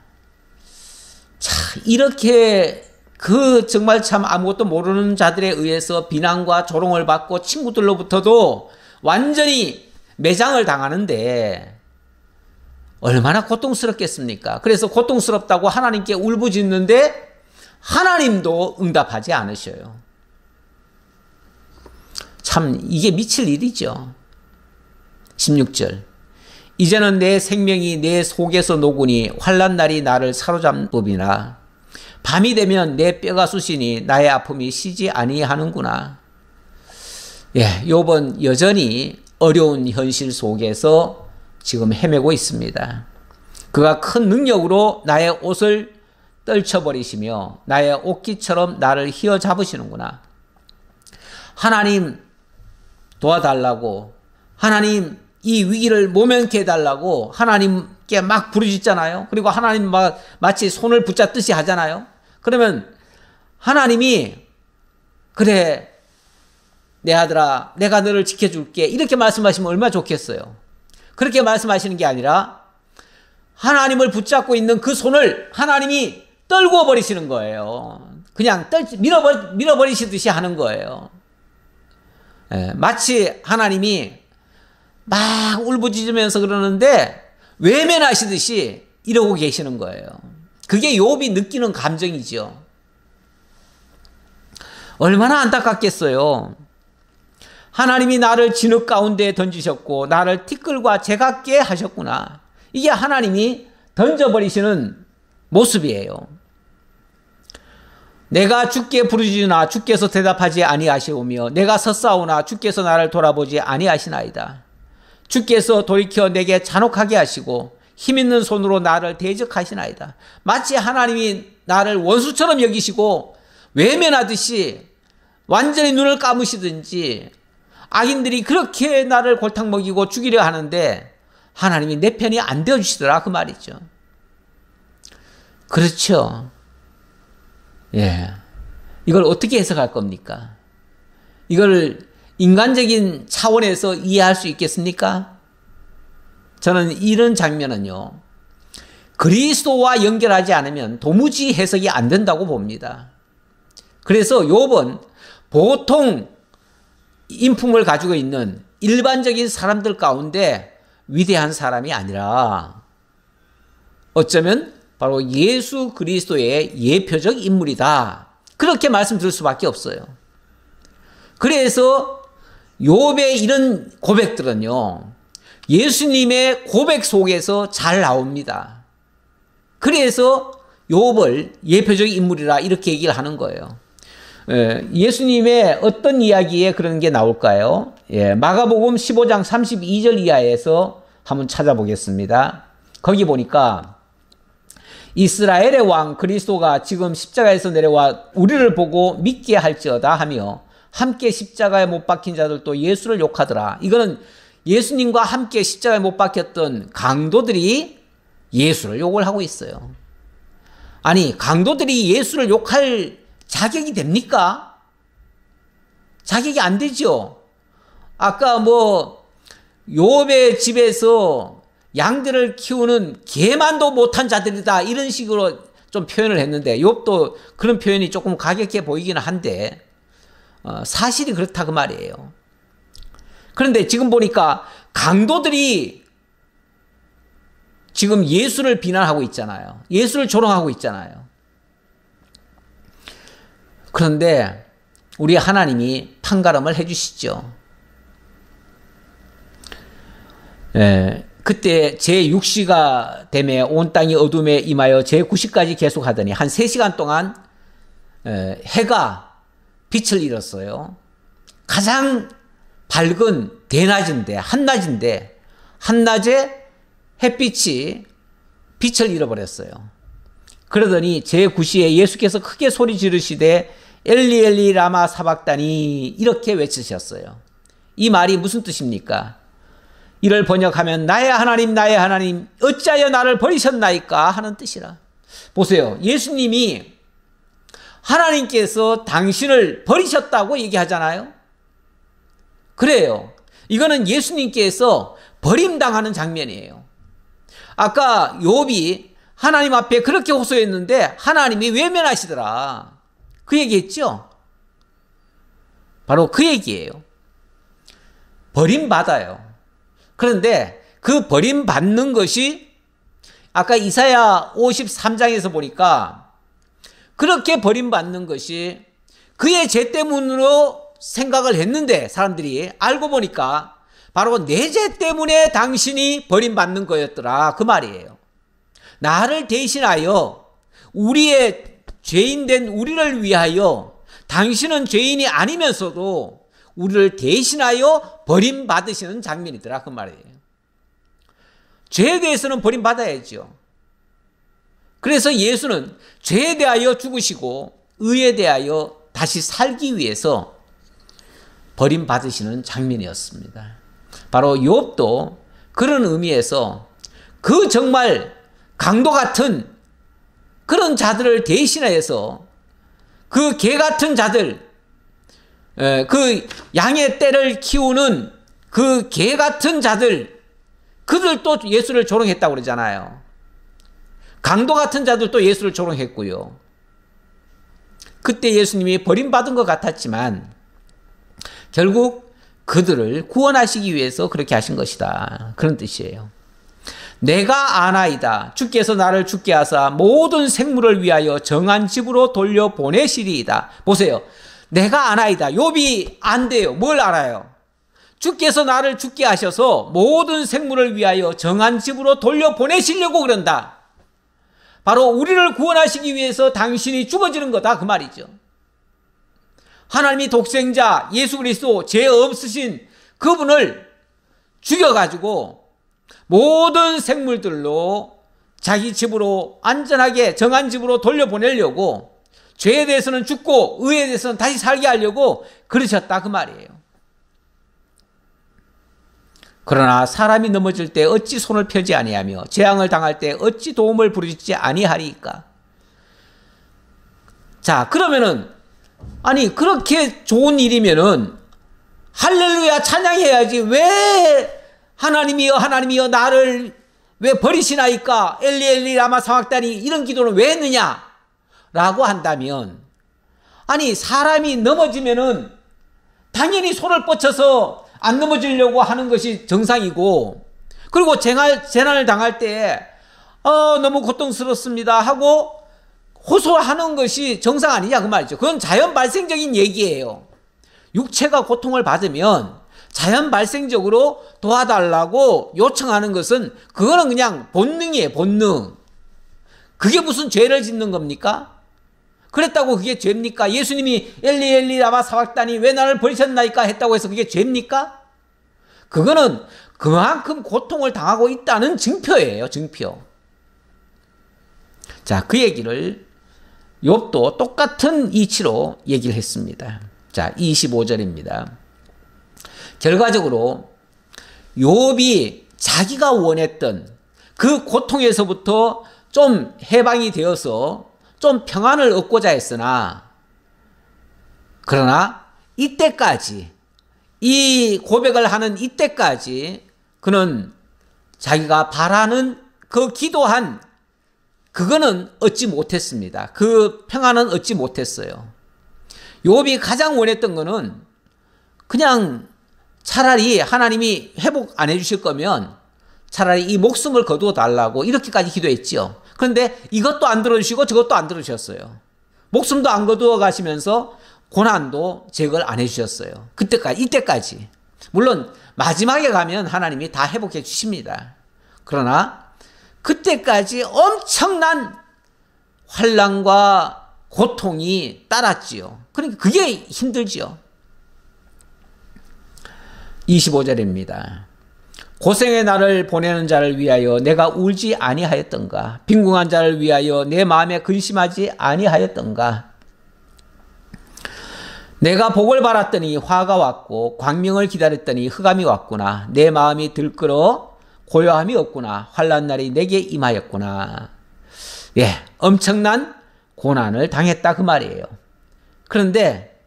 자, 이렇게 정말 참 아무것도 모르는 자들에 의해서 비난과 조롱을 받고 친구들로부터도 완전히 매장을 당하는데 얼마나 고통스럽겠습니까? 그래서 고통스럽다고 하나님께 울부짖는데 하나님도 응답하지 않으셔요. 참 이게 미칠 일이죠. 16절. 이제는 내 생명이 내 속에서 녹으니 환난 날이 나를 사로잡음이나 밤이 되면 내 뼈가 쑤시니 나의 아픔이 쉬지 아니하는구나. 욥은 여전히 어려운 현실 속에서 지금 헤매고 있습니다. 그가 큰 능력으로 나의 옷을 떨쳐버리시며 나의 옷깃처럼 나를 휘어잡으시는구나. 하나님 도와달라고, 하나님 이 위기를 모면케 해달라고 하나님께 막 부르짖잖아요. 그리고 하나님 마치 손을 붙잡듯이 하잖아요. 그러면 하나님이 그래 내 아들아 내가 너를 지켜줄게 이렇게 말씀하시면 얼마나 좋겠어요. 그렇게 말씀하시는 게 아니라 하나님을 붙잡고 있는 그 손을 하나님이 떨구어 버리시는 거예요. 그냥 밀어버리시듯이 하는 거예요. 마치 하나님이 막 울부짖으면서 그러는데 외면하시듯이 이러고 계시는 거예요. 그게 욥이 느끼는 감정이죠. 얼마나 안타깝겠어요. 하나님이 나를 진흙 가운데 던지셨고 나를 티끌과 제각게 하셨구나. 이게 하나님이 던져버리시는 모습이에요. 내가 주께 부르짖으나 주께서 대답하지 아니하시오며 내가 섰사오나 주께서 나를 돌아보지 아니하시나이다. 주께서 돌이켜 내게 잔혹하게 하시고 힘있는 손으로 나를 대적하시나이다. 마치 하나님이 나를 원수처럼 여기시고 외면하듯이 완전히 눈을 감으시든지 악인들이 그렇게 나를 골탕 먹이고 죽이려 하는데 하나님이 내 편이 안 되어주시더라 그 말이죠. 그렇죠. 이걸 어떻게 해석할 겁니까? 이걸 인간적인 차원에서 이해할 수 있겠습니까? 저는 이런 장면은요, 그리스도와 연결하지 않으면 도무지 해석이 안 된다고 봅니다. 그래서 욥은 보통 인품을 가지고 있는 일반적인 사람들 가운데 위대한 사람이 아니라 어쩌면 바로 예수 그리스도의 예표적 인물이다. 그렇게 말씀드릴 수밖에 없어요. 그래서 욥의 이런 고백들은요, 예수님의 고백 속에서 잘 나옵니다. 그래서 욥을 예표적 인물이라 이렇게 얘기를 하는 거예요. 예수님의 어떤 이야기에 그런 게 나올까요? 마가복음 15장 32절 이하에서 한번 찾아보겠습니다. 거기 보니까 이스라엘의 왕 그리스도가 지금 십자가에서 내려와 우리를 보고 믿게 할지어다 하며 함께 십자가에 못 박힌 자들도 예수를 욕하더라. 이거는 예수님과 함께 십자가에 못 박혔던 강도들이 예수를 욕을 하고 있어요. 아니, 강도들이 예수를 욕할 자격이 됩니까? 자격이 안 되죠. 아까 욥의 집에서 양들을 키우는 개만도 못한 자들이다, 이런 식으로 좀 표현을 했는데, 욥도 그런 표현이 조금 가격해 보이기는 한데 사실이 그렇다 그 말이에요. 그런데 지금 보니까 강도들이 지금 예수를 비난하고 있잖아요. 예수를 조롱하고 있잖아요. 그런데 우리 하나님이 판가름을 해주시죠. 그때 제6시가 되매 온 땅이 어둠에 임하여 제9시까지 계속하더니 한 3시간 동안 해가 빛을 잃었어요. 가장 밝은 대낮인데, 한낮에 햇빛이 빛을 잃어버렸어요. 그러더니 제9시에 예수께서 크게 소리 지르시되 엘리 엘리 라마 사박다니 이렇게 외치셨어요. 이 말이 무슨 뜻입니까? 이를 번역하면 나의 하나님 어찌하여 나를 버리셨나이까 하는 뜻이라. 보세요. 예수님이 하나님께서 당신을 버리셨다고 얘기하잖아요. 그래요. 이거는 예수님께서 버림당하는 장면이에요. 아까 욥이 하나님 앞에 그렇게 호소했는데 하나님이 외면하시더라, 그 얘기했죠. 바로 그 얘기예요. 버림받아요. 그런데 그 버림받는 것이 아까 이사야 53장에서 보니까 그렇게 버림받는 것이 그의 죄 때문으로 생각을 했는데 사람들이 알고 보니까 바로 내 죄 때문에 당신이 버림받는 거였더라, 그 말이에요. 나를 대신하여 우리의 죄인된 우리를 위하여 당신은 죄인이 아니면서도 우리를 대신하여 버림받으시는 장면이더라, 그 말이에요. 죄에 대해서는 버림받아야죠. 그래서 예수는 죄에 대하여 죽으시고 의에 대하여 다시 살기 위해서 버림받으시는 장면이었습니다. 바로 욥도 그런 의미에서 그 정말 강도 같은 그런 자들을 대신해서 그 개 같은 자들, 그 양의 떼를 키우는 그 개 같은 자들, 그들도 예수를 조롱했다고 그러잖아요. 강도 같은 자들도 예수를 조롱했고요. 그때 예수님이 버림받은 것 같았지만 결국 그들을 구원하시기 위해서 그렇게 하신 것이다, 그런 뜻이에요. 내가 아나이다. 주께서 나를 죽게 하사 모든 생물을 위하여 정한 집으로 돌려보내시리이다. 보세요. 내가 아나이다. 욥이 안돼요. 뭘 알아요? 주께서 나를 죽게 하셔서 모든 생물을 위하여 정한 집으로 돌려보내시려고 그런다. 바로 우리를 구원하시기 위해서 당신이 죽어지는 거다, 그 말이죠. 하나님이 독생자 예수 그리스도, 죄 없으신 그분을 죽여가지고 모든 생물들로 자기 집으로 안전하게 정한 집으로 돌려보내려고, 죄에 대해서는 죽고 의에 대해서는 다시 살게 하려고 그러셨다, 그 말이에요. 그러나 사람이 넘어질 때 어찌 손을 펴지 아니하며 재앙을 당할 때 어찌 도움을 부르지 아니하리까. 자, 그러면은 아니 그렇게 좋은 일이면은 할렐루야 찬양해야지. 왜 하나님이여 하나님이여 나를 왜 버리시나이까 엘리 엘리 라마 사박다니 이런 기도는 왜 했느냐 라고 한다면, 아니 사람이 넘어지면은 당연히 손을 뻗쳐서 안 넘어지려고 하는 것이 정상이고, 그리고 재난을 당할 때 너무 고통스럽습니다 하고 호소하는 것이 정상 아니냐 그 말이죠. 그건 자연 발생적인 얘기예요. 육체가 고통을 받으면 자연 발생적으로 도와달라고 요청하는 것은 그거는 그냥 본능이에요. 본능. 그게 무슨 죄를 짓는 겁니까? 그랬다고 그게 죄입니까? 예수님이 엘리 엘리 라마 사박다니 왜 나를 버리셨나이까 했다고 해서 그게 죄입니까? 그거는 그만큼 고통을 당하고 있다는 증표예요. 증표. 자, 그 얘기를 욥도 똑같은 이치로 얘기를 했습니다. 자, 25절입니다. 결과적으로 욥이 자기가 원했던 그 고통에서부터 좀 해방이 되어서 좀 평안을 얻고자 했으나, 그러나 이때까지, 이 고백을 하는 이때까지 그는 자기가 바라는 그 기도한 그거는 얻지 못했습니다. 그 평안은 얻지 못했어요. 욥이 가장 원했던 거는 그냥 차라리 하나님이 회복 안 해주실 거면 차라리 이 목숨을 거두어 달라고 이렇게까지 기도했죠. 그런데 이것도 안 들어주시고 저것도 안 들어주셨어요. 목숨도 안 거두어 가시면서 고난도 제거를 안 해주셨어요. 그때까지, 이때까지. 물론 마지막에 가면 하나님이 다 회복해 주십니다. 그러나 그때까지 엄청난 환난과 고통이 따랐지요. 그러니까 그게 힘들지요. 25절입니다. 고생의 날을 보내는 자를 위하여 내가 울지 아니하였던가? 빈궁한 자를 위하여 내 마음에 근심하지 아니하였던가? 내가 복을 바랐더니 화가 왔고 광명을 기다렸더니 흑암이 왔구나. 내 마음이 들끓어 고요함이 없구나. 환난 날이 내게 임하였구나. 예, 엄청난 고난을 당했다 그 말이에요. 그런데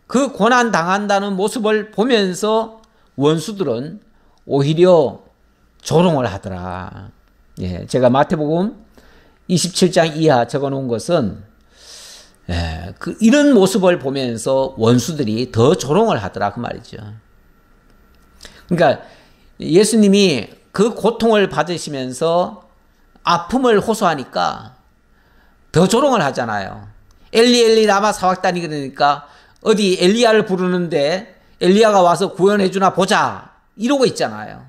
그 고난 당한다는 모습을 보면서 원수들은 오히려 조롱을 하더라. 예, 제가 마태복음 27장 이하 적어놓은 것은 이런 모습을 보면서 원수들이 더 조롱을 하더라 그 말이죠. 그러니까 예수님이 그 고통을 받으시면서 아픔을 호소하니까 더 조롱을 하잖아요. 엘리 엘리 라마 사박다니 그러니까 어디 엘리야를 부르는데 엘리야가 와서 구원해 주나 보자 이러고 있잖아요.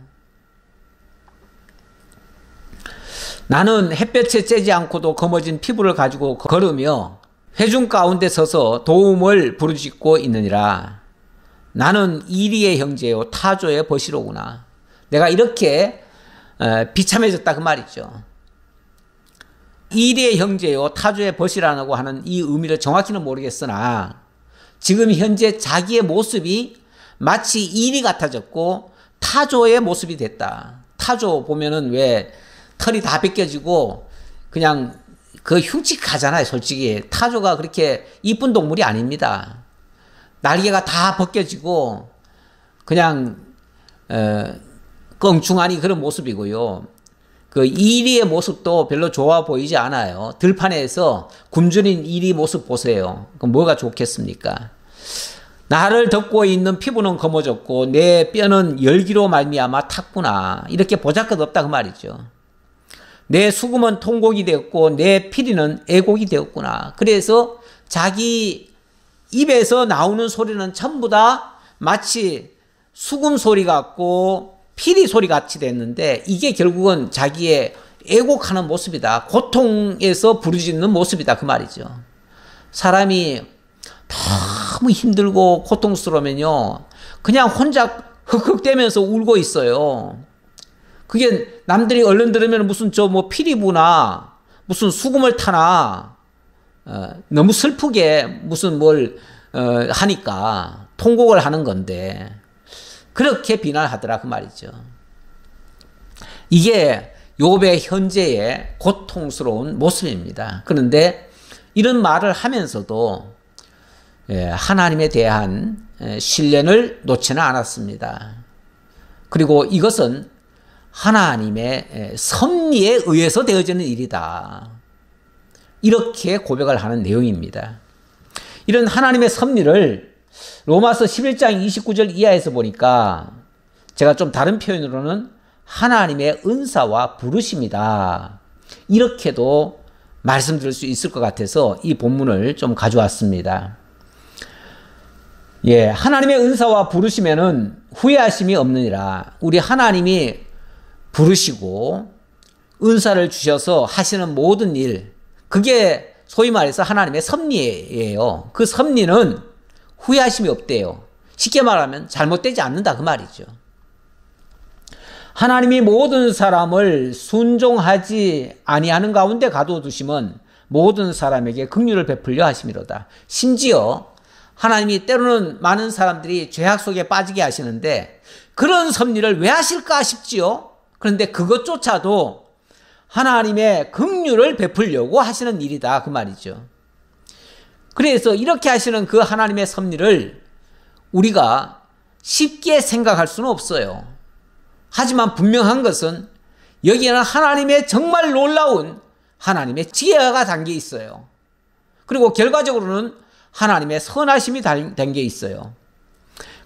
나는 햇볕에 쬐지 않고도 검어진 피부를 가지고 걸으며 회중 가운데 서서 도움을 부르짖고 있느니라. 나는 이리의 형제요 타조의 벗이로구나. 내가 이렇게 비참해졌다 그 말이죠. 이리의 형제요 타조의 벗이라고 하는 이 의미를 정확히는 모르겠으나 지금 현재 자기의 모습이 마치 이리 같아졌고 타조의 모습이 됐다. 타조 보면은 왜 털이 다 벗겨지고 그냥 그 흉측하잖아요. 솔직히 타조가 그렇게 이쁜 동물이 아닙니다. 날개가 다 벗겨지고 그냥 껑충하니 그런 모습이고요. 그 이리의 모습도 별로 좋아 보이지 않아요. 들판에서 굶주린 이리 모습 보세요. 그럼 뭐가 좋겠습니까? 나를 덮고 있는 피부는 검어졌고 내 뼈는 열기로 말미암아 탔구나. 이렇게 보잘것없다 그 말이죠. 내 수금은 통곡이 되었고 내 피리는 애곡이 되었구나. 그래서 자기 입에서 나오는 소리는 전부 다 마치 수금 소리 같고 피리 소리 같이 됐는데 이게 결국은 자기의 애곡하는 모습이다. 고통에서 부르짖는 모습이다 그 말이죠. 사람이 너무 힘들고 고통스러우면요 그냥 혼자 흑흑대면서 울고 있어요. 그게 남들이 얼른 들으면 무슨 저 뭐 피리부나 무슨 수금을 타나 너무 슬프게 무슨 뭘 하니까 통곡을 하는 건데 그렇게 비난하더라 그 말이죠. 이게 욥의 현재의 고통스러운 모습입니다. 그런데 이런 말을 하면서도 하나님에 대한 신뢰를 놓지는 않았습니다. 그리고 이것은 하나님의 섭리에 의해서 되어지는 일이다. 이렇게 고백을 하는 내용입니다. 이런 하나님의 섭리를 로마서 11장 29절 이하에서 보니까 제가 좀 다른 표현으로는 하나님의 은사와 부르심이다. 이렇게도 말씀드릴 수 있을 것 같아서 이 본문을 좀 가져왔습니다. 예, 하나님의 은사와 부르심에는 후회하심이 없느니라. 우리 하나님이 부르시고 은사를 주셔서 하시는 모든 일, 그게 소위 말해서 하나님의 섭리예요. 그 섭리는 후회하심이 없대요. 쉽게 말하면 잘못되지 않는다 그 말이죠. 하나님이 모든 사람을 순종하지 아니하는 가운데 가둬두심은 모든 사람에게 긍휼을 베풀려 하심이로다. 심지어 하나님이 때로는 많은 사람들이 죄악 속에 빠지게 하시는데 그런 섭리를 왜 하실까 싶지요. 그런데 그것조차도 하나님의 긍휼을 베풀려고 하시는 일이다 그 말이죠. 그래서 이렇게 하시는 그 하나님의 섭리를 우리가 쉽게 생각할 수는 없어요. 하지만 분명한 것은 여기에는 하나님의 정말 놀라운 하나님의 지혜가 담겨 있어요. 그리고 결과적으로는 하나님의 선하심이 담겨 있어요.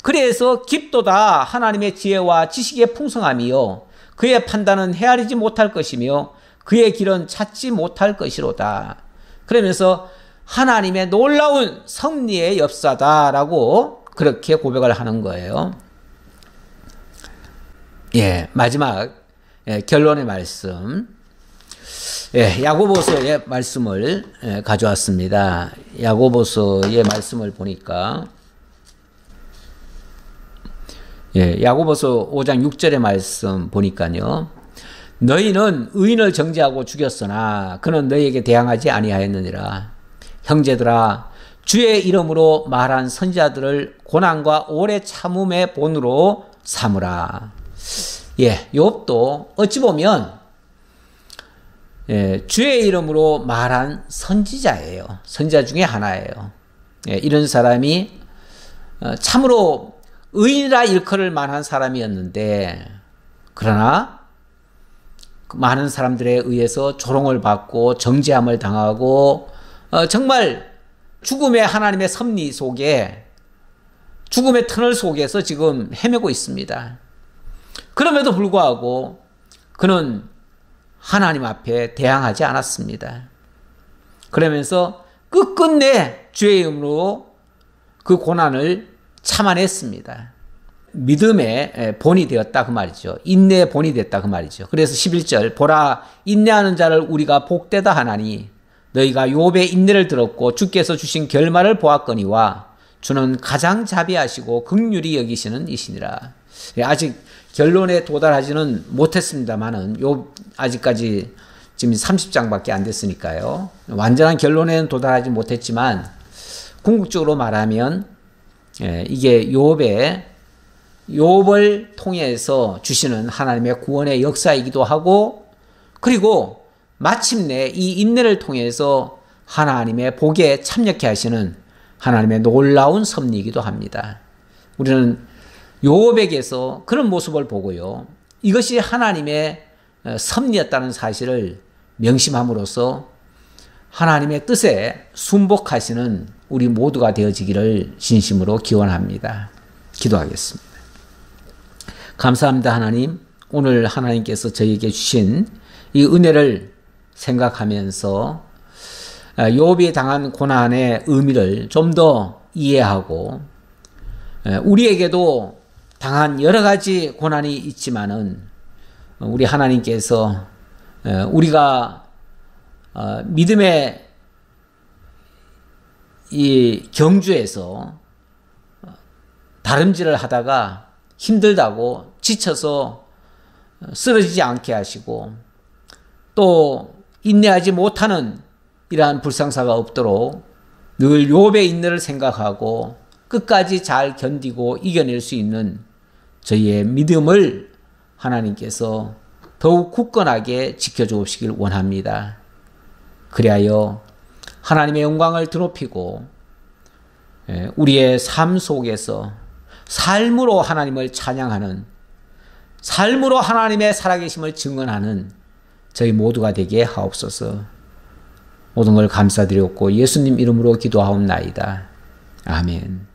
그래서 깊도다 하나님의 지혜와 지식의 풍성함이요 그의 판단은 헤아리지 못할 것이며 그의 길은 찾지 못할 것이로다. 그러면서 하나님의 놀라운 섭리의 역사다라고 그렇게 고백을 하는 거예요. 예, 마지막 결론의 말씀. 야고보서의 말씀을 가져왔습니다. 야고보서의 말씀을 보니까 야고보서 5장 6절의 말씀 보니까요. 너희는 의인을 정죄하고 죽였으나 그는 너희에게 대항하지 아니하였느니라. 형제들아 주의 이름으로 말한 선지자들을 고난과 오래 참음의 본으로 삼으라. 욥도 어찌 보면 주의 이름으로 말한 선지자예요. 선지자 중에 하나예요. 이런 사람이 참으로 의인이라 일컬을 만한 사람이었는데 그러나 많은 사람들에 의해서 조롱을 받고 정죄함을 당하고 정말 죽음의 하나님의 섭리 속에 죽음의 터널 속에서 지금 헤매고 있습니다. 그럼에도 불구하고 그는 하나님 앞에 대항하지 않았습니다. 그러면서 끝끝내 주의 이름으로 그 고난을 참아냈습니다. 믿음의 본이 되었다 그 말이죠. 인내의 본이 됐다 그 말이죠. 그래서 11절 보라 인내하는 자를 우리가 복되다 하나니 너희가 욥의 인내를 들었고 주께서 주신 결말을 보았거니와 주는 가장 자비하시고 긍휼히 여기시는 이시니라. 아직 결론에 도달하지는 못했습니다만은 욥 아직까지 지금 30장밖에 안 됐으니까요. 완전한 결론에는 도달하지 못했지만 궁극적으로 말하면 이게 욥을 통해서 주시는 하나님의 구원의 역사이기도 하고 그리고 마침내 이 인내를 통해서 하나님의 복에 참여케 하시는 하나님의 놀라운 섭리이기도 합니다. 우리는 욥에게서 그런 모습을 보고요. 이것이 하나님의 섭리였다는 사실을 명심함으로써 하나님의 뜻에 순복하시는 우리 모두가 되어지기를 진심으로 기원합니다. 기도하겠습니다. 감사합니다, 하나님. 오늘 하나님께서 저희에게 주신 이 은혜를 생각하면서 욥이 당한 고난의 의미를 좀 더 이해하고 우리에게도 당한 여러 가지 고난이 있지만은 우리 하나님께서 우리가 믿음의 이 경주에서 다름질을 하다가 힘들다고 지쳐서 쓰러지지 않게 하시고 또 인내하지 못하는 이러한 불상사가 없도록 늘 욥의 인내를 생각하고 끝까지 잘 견디고 이겨낼 수 있는 저희의 믿음을 하나님께서 더욱 굳건하게 지켜주시길 원합니다. 그리하여 하나님의 영광을 드높이고 우리의 삶 속에서 삶으로 하나님을 찬양하는, 삶으로 하나님의 살아계심을 증언하는 저희 모두가 되게 하옵소서. 모든 걸 감사드렸고 예수님 이름으로 기도하옵나이다. 아멘.